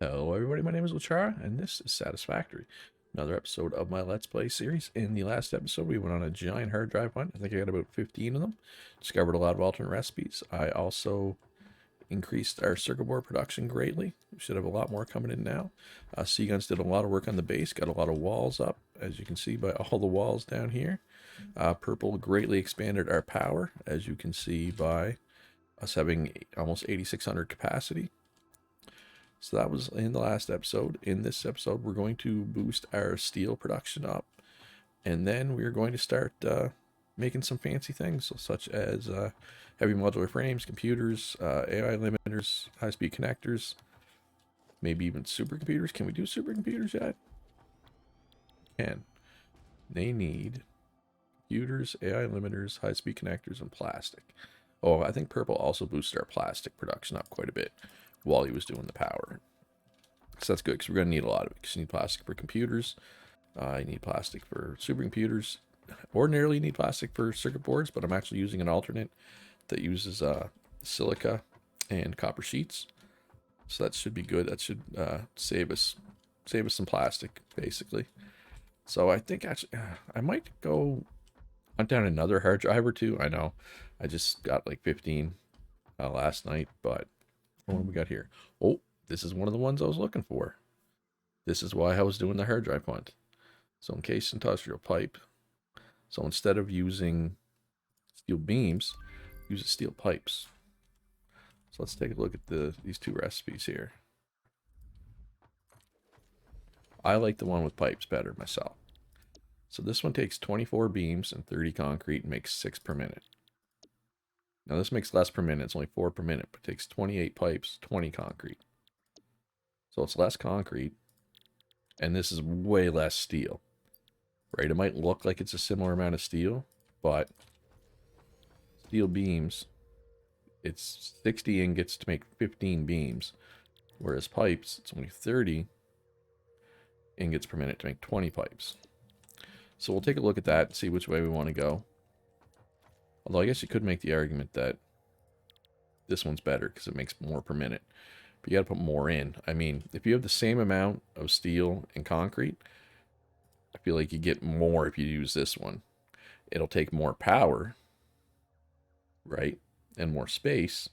Hello everybody, my name is Luchara, and this is Satisfactory. Another episode of my Let's Play series. In the last episode, we went on a giant hard drive hunt. I think I got about 15 of them. Discovered a lot of alternate recipes. I also increased our circuit board production greatly. We should have a lot more coming in now. Seaguns did a lot of work on the base, got a lot of walls up, as you can see by all the walls down here. Purple greatly expanded our power, as you can see by us having almost 8,600 capacity. So that was in the last episode. In this episode, we're going to boost our steel production up. And then we're going to start making some fancy things, such as heavy modular frames, computers, AI limiters, high-speed connectors, maybe even supercomputers. Can we do supercomputers yet? Can. They need computers, AI limiters, high-speed connectors, and plastic. Oh, I think purple also boosted our plastic production up quite a bit while he was doing the power. So that's good, because we're going to need a lot of it. Because you need plastic for computers, you need plastic for supercomputers. Ordinarily, you need plastic for circuit boards, but I'm actually using an alternate that uses silica and copper sheets. So that should be good. That should save us some plastic, basically. So I think actually I might go hunt down another hard drive or two. I know I just got like 15 last night, but what do we got here? Oh, this is one of the ones I was looking for. This is why I was doing the hard drive hunt. So encased industrial pipe. So instead of using steel beams, use steel pipes. So let's take a look at these two recipes here. I like the one with pipes better myself. So this one takes 24 beams and 30 concrete and makes 6 per minute. Now this makes less per minute, it's only 4 per minute, but takes 28 pipes, 20 concrete. So it's less concrete, and this is way less steel. Right, it might look like it's a similar amount of steel, but steel beams, it's 60 ingots to make 15 beams, whereas pipes, it's only 30 ingots per minute to make 20 pipes. So we'll take a look at that and see which way we want to go. Although I guess you could make the argument that this one's better because it makes more per minute. But you got to put more in. I mean, if you have the same amount of steel and concrete, I feel like you get more if you use this one. It'll take more power, right? And more space.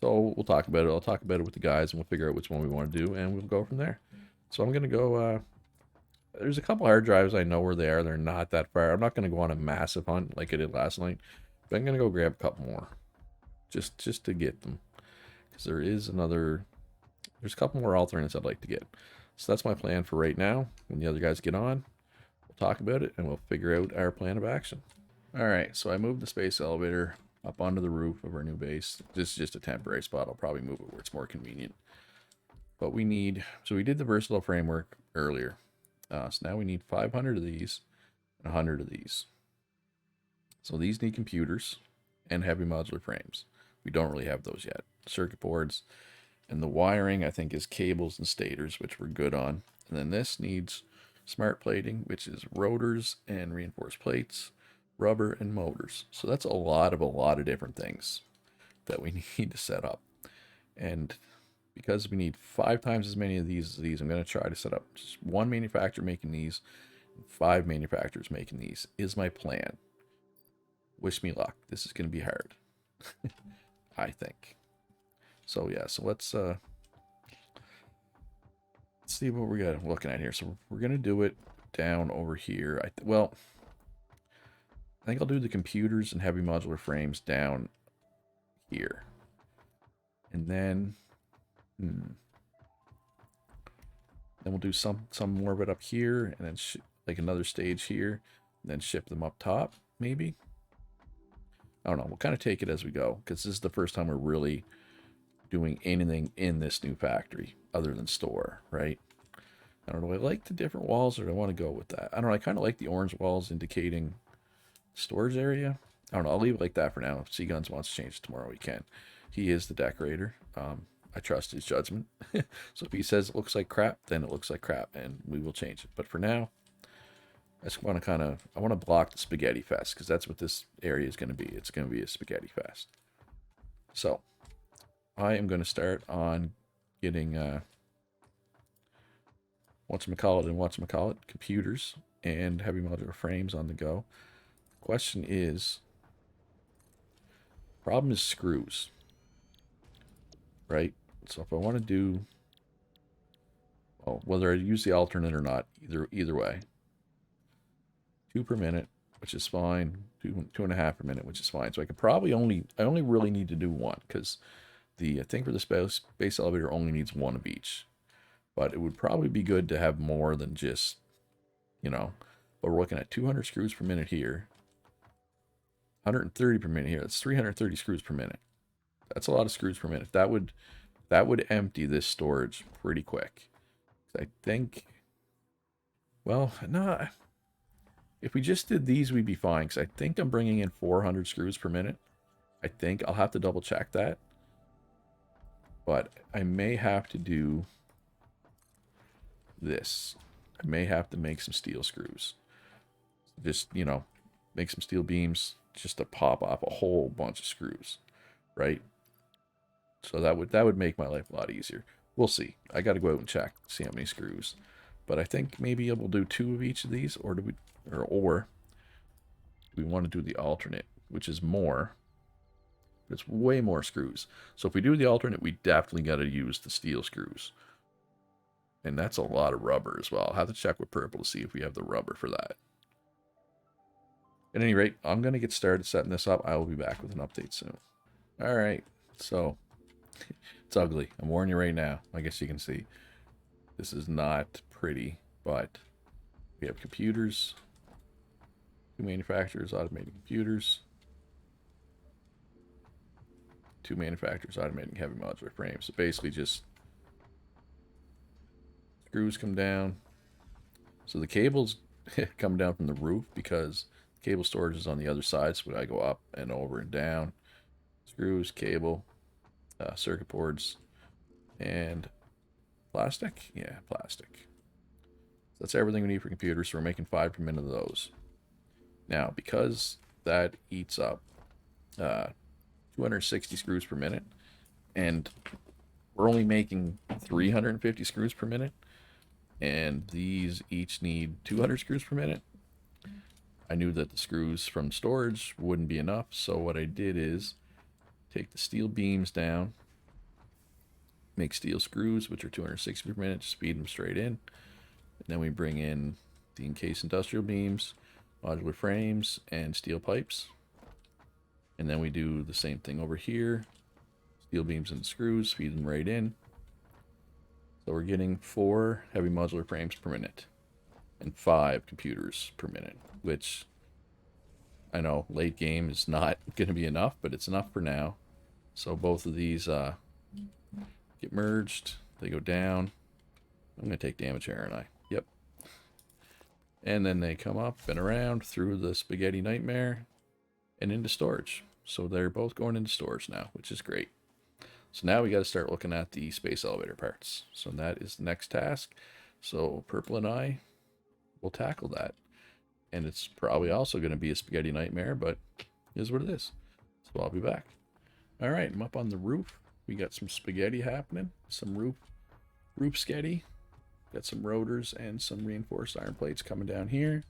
So we'll talk about it. I'll talk about it with the guys and we'll figure out which one we want to do and we'll go from there. So I'm going to go, there's a couple hard drives I know where they are. They're not that far. I'm not going to go on a massive hunt like I did last night, but I'm going to go grab a couple more just to get them. Because there's a couple more alternates I'd like to get. So that's my plan for right now. When the other guys get on, we'll talk about it and we'll figure out our plan of action. All right, so I moved the space elevator up onto the roof of our new base. This is just a temporary spot. I'll probably move it where it's more convenient. But we did the versatile framework earlier. So now we need 500 of these and 100 of these. So these need computers and heavy modular frames. We don't really have those yet. Circuit boards and the wiring, I think, is cables and stators, which we're good on. And then this needs smart plating, which is rotors and reinforced plates, rubber, and motors. So that's a lot of different things that we need to set up. And because we need 5 times as many of these I'm going to try to set up just one manufacturer making these, 5 manufacturers making these is my plan. Wish me luck. This is going to be hard. I think. So yeah, so let's see what we got looking at here. So we're going to do it down over here. I think I'll do the computers and heavy modular frames down here. And then then we'll do some more of it up here, and then like another stage here, and then ship them up top, maybe. I don't know. We'll kind of take it as we go, because this is the first time we're really doing anything in this new factory other than store, right? I don't know. I like the different walls, or do I want to go with that? I don't know. I kind of like the orange walls indicating storage area. I don't know. I'll leave it like that for now. If Seaguns wants to change it tomorrow, he can. He is the decorator. I trust his judgment. So if he says it looks like crap, then it looks like crap, and we will change it. But for now, I just want to I want to block the spaghetti fest, because that's what this area is going to be. It's going to be a spaghetti fest. So I am going to start on getting whatchamacallit, computers and heavy modular frames on the go. Question is, problem is screws, right? So if I want to do, well, whether I use the alternate or not, either way, 2 per minute, which is fine. 2.5 per minute, which is fine. So I could probably I only really need to do one, because the thing for the space elevator only needs one of each. But it would probably be good to have more than just, but we're looking at 200 screws per minute here, 130 per minute here. That's 330 screws per minute. That's a lot of screws per minute. That would empty this storage pretty quick. I think, well, no, if we just did these, we'd be fine, because I think I'm bringing in 400 screws per minute. I think I'll have to double check that. But I may have to do this. I may have to make some steel screws. Just, make some steel beams just to pop off a whole bunch of screws, right? So that would make my life a lot easier. We'll see. I got to go out and check, see how many screws. But I think maybe we'll do 2 of each of these, or do we want to do the alternate, which is more. It's way more screws. So if we do the alternate, we definitely got to use the steel screws. And that's a lot of rubber as well. I'll have to check with Purple to see if we have the rubber for that. At any rate, I'm going to get started setting this up. I will be back with an update soon. All right. So it's ugly. I'm warning you right now. I guess you can see. This is not pretty, but we have computers. 2 manufacturers automating computers. 2 manufacturers automating heavy modular frames. So basically just screws come down. So the cables come down from the roof because cable storage is on the other side. So I go up and over and down. Screws, cable, circuit boards, and plastic. Yeah, plastic. So that's everything we need for computers. So we're making 5 per minute of those. Now, because that eats up 260 screws per minute, and we're only making 350 screws per minute, and these each need 200 screws per minute, I knew that the screws from storage wouldn't be enough. So what I did is take the steel beams down, make steel screws, which are 260 per minute, just feed them straight in. And then we bring in the encased industrial beams, modular frames, and steel pipes. And then we do the same thing over here. Steel beams and screws, feed them right in. So we're getting 4 heavy modular frames per minute and 5 computers per minute, which I know late game is not going to be enough, but it's enough for now. So both of these get merged. They go down. I'm going to take damage here, aren't I? Yep. And then they come up and around through the spaghetti nightmare and into storage. So they're both going into storage now, which is great. So now we got to start looking at the space elevator parts. So that is the next task. So Purple and I will tackle that. And it's probably also going to be a spaghetti nightmare, but it is what it is. So I'll be back. All right, I'm up on the roof. We got some spaghetti happening, some roof sketty. Got some rotors and some reinforced iron plates coming down here,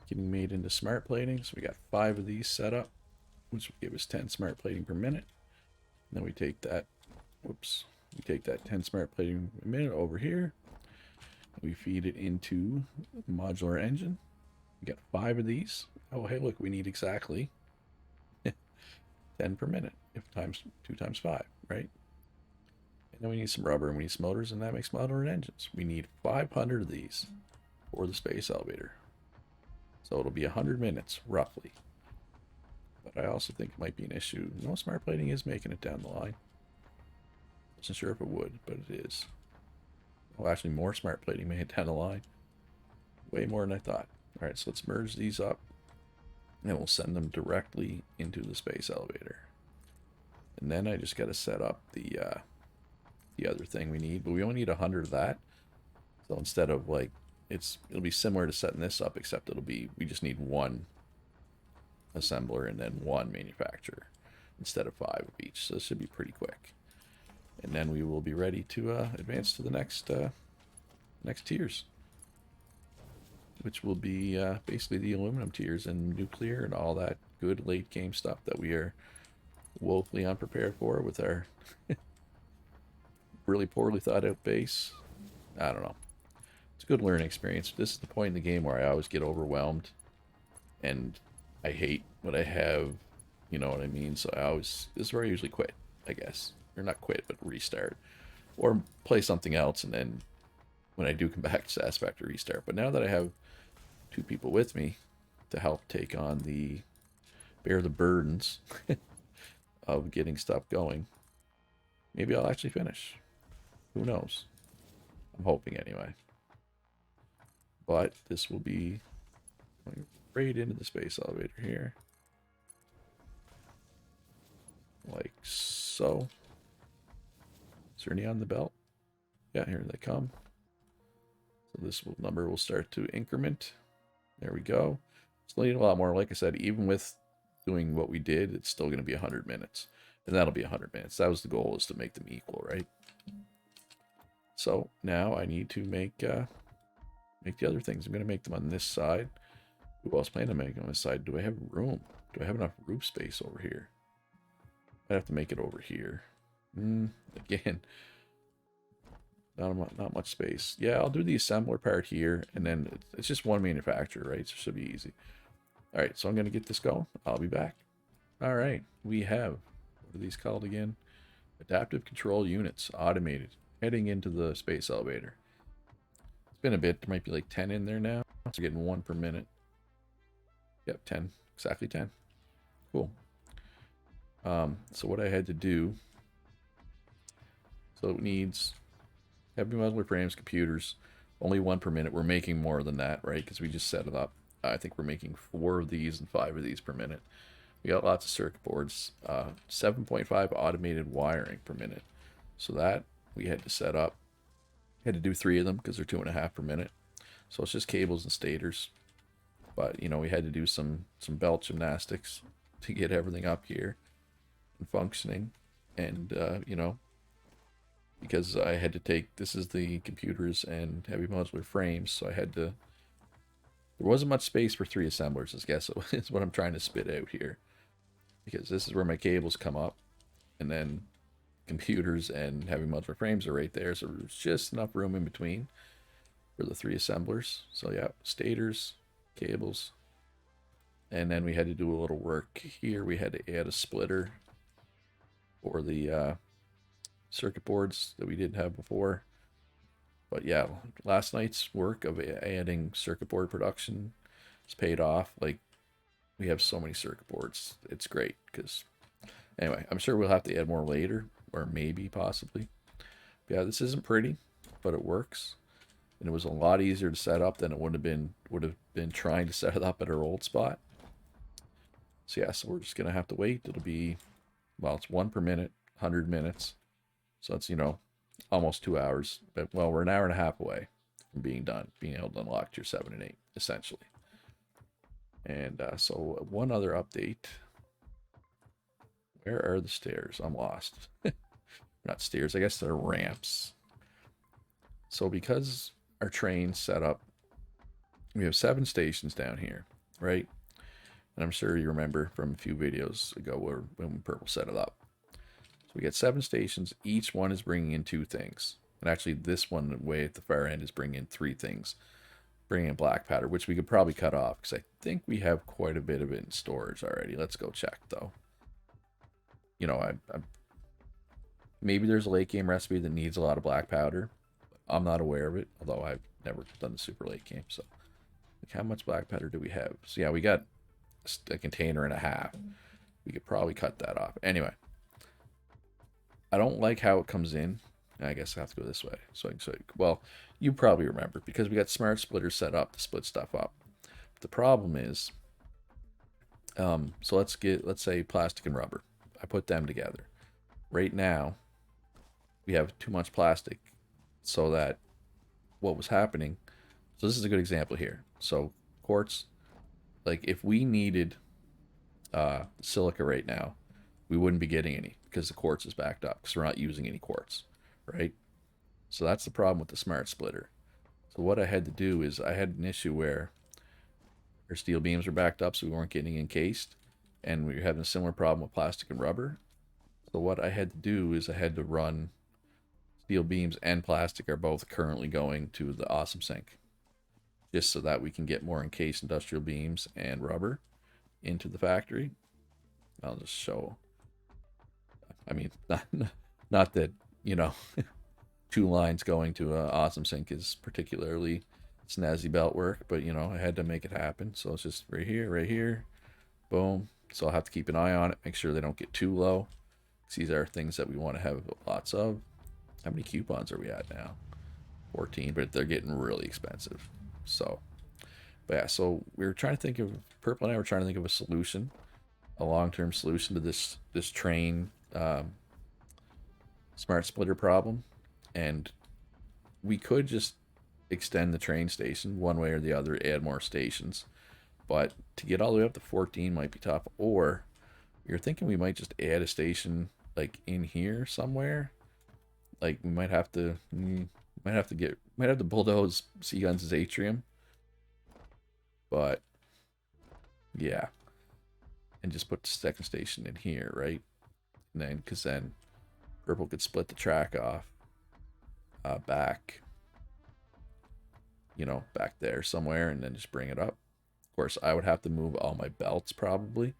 getting made into smart plating. So we got 5 of these set up, which will give us 10 smart plating per minute. And then we take that, we take that 10 smart plating per minute over here. We feed it into the modular engine. We got 5 of these. Oh, hey, look, we need exactly 10 per minute, if times 2 times 5, right? And then we need some rubber and we need some motors, and that makes modular engines. We need 500 of these for the space elevator. So it'll be 100 minutes, roughly. But I also think it might be an issue. No, smart plating is making it down the line. Wasn't sure if it would, but it is. Well, actually, more smart plating made it down the line. Way more than I thought. All right, so let's merge these up, and we'll send them directly into the space elevator. And then I just got to set up the other thing we need, but we only need 100 of that. So instead of like, it'll be similar to setting this up, except we just need 1 assembler and then 1 manufacturer instead of 5 of each. So this should be pretty quick. And then we will be ready to advance to the next tiers, which will be basically the aluminum tiers and nuclear and all that good late game stuff that we are woefully unprepared for with our really poorly thought out base. I don't know. It's a good learning experience. This is the point in the game where I always get overwhelmed and I hate what I have, you know what I mean? So this is where I usually quit, I guess. Or not quit, but restart. Or play something else, and then when I do come back, just ask back to restart. But now that I have 2 people with me to help take on bear the burdens of getting stuff going, maybe I'll actually finish. Who knows? I'm hoping anyway. But this will be going right into the space elevator here. Like so. Is there any on the belt? Yeah, here they come. So this number will start to increment. There we go. Still need a lot more. Like I said, even with doing what we did, it's still going to be 100 minutes. And that'll be 100 minutes. That was the goal, is to make them equal, right? So now I need to make the other things. I'm going to make them on this side. Who else plan to make on this side? Do I have room? Do I have enough roof space over here? I have to make it over here. Again, not much space. Yeah, I'll do the assembler part here, and then it's just one manufacturer, right? So it should be easy. All right, so I'm going to get this going. I'll be back. All right, we have, what are these called again? Adaptive control units, automated, heading into the space elevator. It's been a bit. There might be like 10 in there now. So we're getting 1 per minute. Yep, 10. Exactly 10. Cool. So what I had to do, so it needs heavy modular frames, computers, only 1 per minute. We're making more than that, right? Because we just set it up. I think we're making 4 of these and 5 of these per minute. We got lots of circuit boards, 7.5 automated wiring per minute. So that we had to set up. We had to do 3 of them because they're 2.5 per minute. So it's just cables and stators. But, you know, we had to do some belt gymnastics to get everything up here and functioning. And, you know, because I had to take, this is the computers and heavy modular frames, so I had to, there wasn't much space for 3 assemblers, I guess is what I'm trying to spit out here. Because this is where my cables come up, and then computers and heavy modular frames are right there, so there's just enough room in between for the 3 assemblers. So yeah, stators, cables, and then we had to do a little work here. We had to add a splitter for the circuit boards that we didn't have before. But yeah, last night's work of adding circuit board production has paid off. Like, we have so many circuit boards. It's great because, anyway, I'm sure we'll have to add more later, or maybe possibly. But yeah, this isn't pretty, but it works. And it was a lot easier to set up than it would have been trying to set it up at our old spot. So yeah, so we're just gonna have to wait. It'll be, well, it's 1 per minute, 100 minutes. So it's, you know, almost 2 hours. But, well, we're an hour and a half away from being done, being able to unlock tier 7 and 8, essentially. And so one other update. Where are the stairs? I'm lost. Not stairs, I guess they're ramps. So because our train's set up, we have 7 stations down here, right? And I'm sure you remember from a few videos ago when Purple set it up. So we get 7 stations. Each one is bringing in 2 things. And actually this one way at the far end is bringing in 3 things. Bringing in black powder, which we could probably cut off because I think we have quite a bit of it in storage already. Let's go check though. You know, maybe there's a late game recipe that needs a lot of black powder. I'm not aware of it, although I've never done the super late game. So, like, how much black powder do we have? So yeah, we got a container and a half. We could probably cut that off. Anyway, I don't like how it comes in. I guess I have to go this way. So well, you probably remember because we got smart splitters set up to split stuff up. But the problem is, so let's say plastic and rubber. I put them together. Right now, we have too much plastic, so that what was happening. So this is a good example here. So quartz, like if we needed silica right now, we wouldn't be getting any because the quartz is backed up because we're not using any quartz, right? So that's the problem with the smart splitter. So what I had to do is I had an issue where our steel beams were backed up, so we weren't getting encased, and we were having a similar problem with plastic and rubber. So what I had to do is I had to run steel beams and plastic are both currently going to the Awesome Sink, just so that we can get more encased industrial beams and rubber into the factory. I'll just show. I mean, not that, you know, 2 lines going to Awesome Sink is particularly snazzy belt work, but you know, I had to make it happen. So it's just right here, boom. So I'll have to keep an eye on it, make sure they don't get too low. These are things that we want to have lots of. How many coupons are we at now? 14, but they're getting really expensive. So, but yeah, so we were trying to think of, Purple and I were trying to think of a solution, a long-term solution to this train smart splitter problem, and we could just extend the train station one way or the other, add more stations, but to get all the way up to 14 might be tough. Or you're thinking we might just add a station like in here somewhere. Like we might have to bulldoze Seaguns' atrium, but yeah, and just put the second station in here, right? And then because then Purple could split the track off back, you know, back there somewhere, and then just bring it up. Of course, I would have to move all my belts probably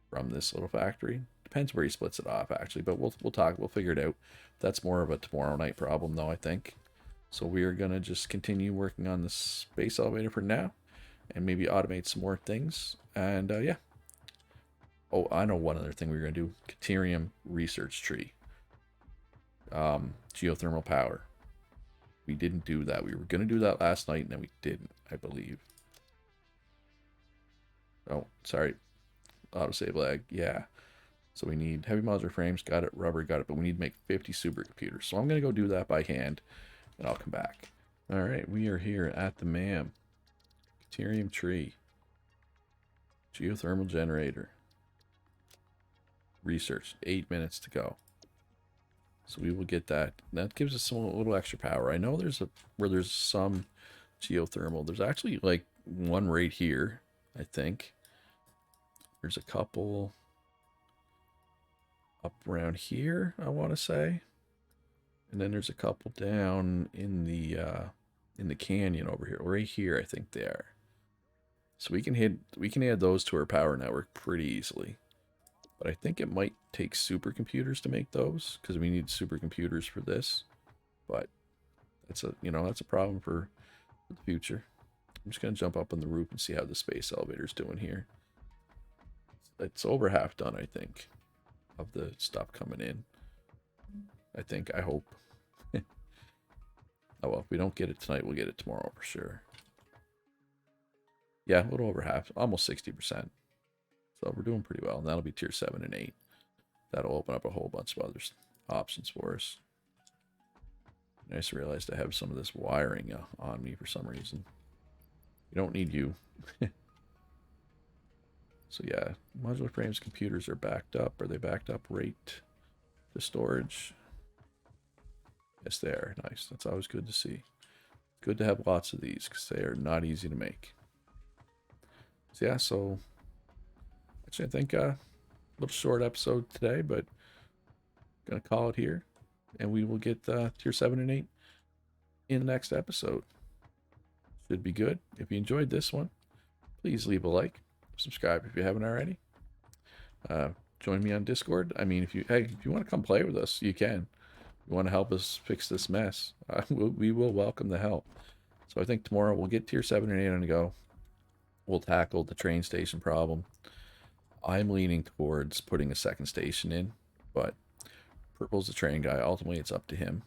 from this little factory. Depends where he splits it off, actually, but we'll figure it out. That's more of a tomorrow night problem, though, I think. So we are gonna just continue working on the space elevator for now, and maybe automate some more things. And yeah. Oh, I know one other thing we are gonna do: Caterium research tree. Geothermal power. We didn't do that. We were gonna do that last night, and then we didn't, I believe. Oh, sorry. Autosave lag. Yeah. So we need heavy modular frames, got it, rubber, got it, but we need to make 50 supercomputers. So I'm going to go do that by hand, and I'll come back. All right, we are here at the MAM. Caterium tree. Geothermal generator. Research. 8 minutes to go. So we will get that. That gives us a little extra power. I know there's where there's some geothermal. There's actually like one right here, I think. There's a couple up around here, I want to say, and then there's a couple down in the canyon over here, right here. I think they are. So we can add those to our power network pretty easily. But I think it might take supercomputers to make those because we need supercomputers for this. But that's a problem for the future. I'm just gonna jump up on the roof and see how the space elevator's doing here. It's over half done, I think, of the stuff coming in. I hope. Oh well, if we don't get it tonight, we'll get it tomorrow for sure. Yeah, a little over half, almost 60%. So we're doing pretty well, and that'll be tier 7 and 8. That'll open up a whole bunch of other options for us. I just realized I have some of this wiring on me for some reason. We don't need you. So yeah, modular frames computers are backed up. Are they backed up right to storage? Yes, they are. Nice. That's always good to see. Good to have lots of these because they are not easy to make. So yeah, so actually I think a little short episode today, but gonna call it here, and we will get tier 7 and 8 in the next episode. Should be good. If you enjoyed this one, please leave a like, subscribe if you haven't already. Join me on Discord. I mean, if you want to come play with us, you can. If you want to help us fix this mess, we will welcome the help. So I think tomorrow we'll get tier 7 and 8 on the go. We'll tackle the train station problem. I'm leaning towards putting a second station in, but Purple's the train guy. Ultimately, it's up to him.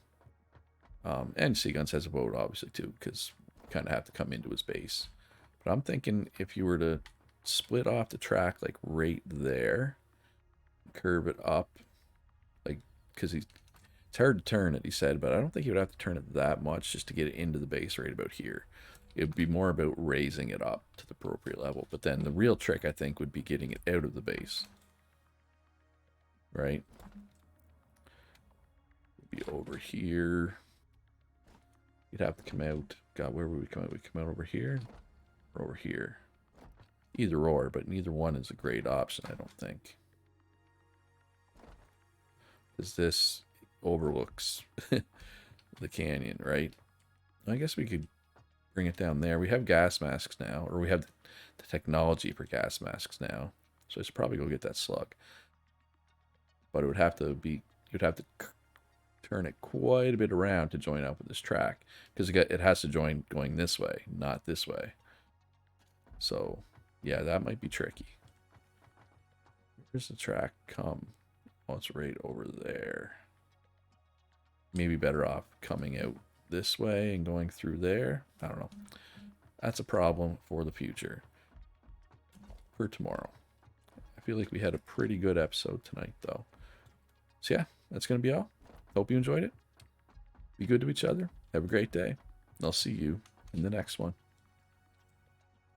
And Seaguns has a vote, obviously, too, because we kind of have to come into his base. But I'm thinking if you were to split off the track, like right there, curve it up, like, because it's hard to turn it, he said, but I don't think he would have to turn it that much just to get it into the base right about here. It would be more about raising it up to the appropriate level. But then the real trick, I think, would be getting it out of the base. right? Be over here. You'd have to come out. God, where would we come out? We come out over here or over here. Either or, but neither one is a great option, I don't think. Because this overlooks the canyon, right? I guess we could bring it down there. We have gas masks now, or we have the technology for gas masks now. So I should probably go get that slug. But it would have to be, you'd have to turn it quite a bit around to join up with this track. Because it has to join going this way, not this way. So, yeah, that might be tricky. Where's the track come? Oh, it's right over there. Maybe better off coming out this way and going through there. I don't know. That's a problem for the future. For tomorrow. I feel like we had a pretty good episode tonight, though. So yeah, that's going to be all. Hope you enjoyed it. Be good to each other. Have a great day. And I'll see you in the next one.